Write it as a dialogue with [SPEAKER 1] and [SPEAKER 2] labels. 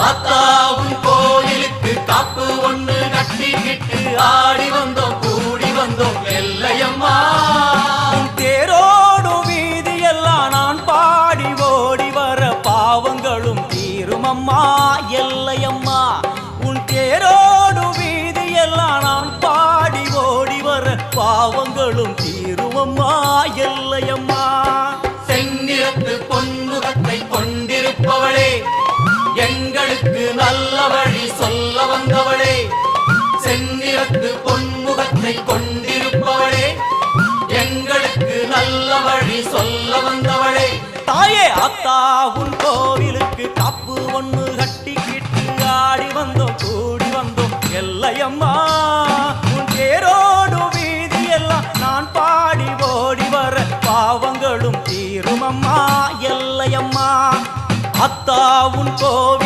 [SPEAKER 1] ஆத்தாவும் கோயிலுக்கு காப்பு ஒண்ணு கட்டிக்கிட்டு ஆடி வந்தோம் கூடி வந்தோம் எல்லையம்மா.
[SPEAKER 2] தேரோடு வீதியெல்லாம் நான் பாடி ஓடி வர பாவங்களும் தீருமம்மா எல்லையம்மா. உன் தேரோடு வீதியெல்லாம் நான் பாடி ஓடி வர பாவங்களும் தீருமம்மா எல்லையம்மா.
[SPEAKER 1] செந்நிறத்து பொன்முகத்தை கொண்டிருப்பவளே, எங்களுக்கு நல்ல வழி சொல்ல வந்தவளே. செந்நிறத்து பொன்முகத்தை கொண்டிருப்பவளே, எங்களுக்கு நல்ல வழி சொல்ல வந்தவளே.
[SPEAKER 2] தாயே அத்தா உன் கோவிலுக்கு காப்பு ஒண்ணு கட்டிக்கிட்டு ஆடி வந்தோம் கூடி வந்தோம் எல்லையம்மா. உன் தேரோடு வீதி எல்லாம் நான் பாடி ஓடி வர பாவங்களும் தீருமம்மா எல்லையம்மா. அத்தா உன் கோவில்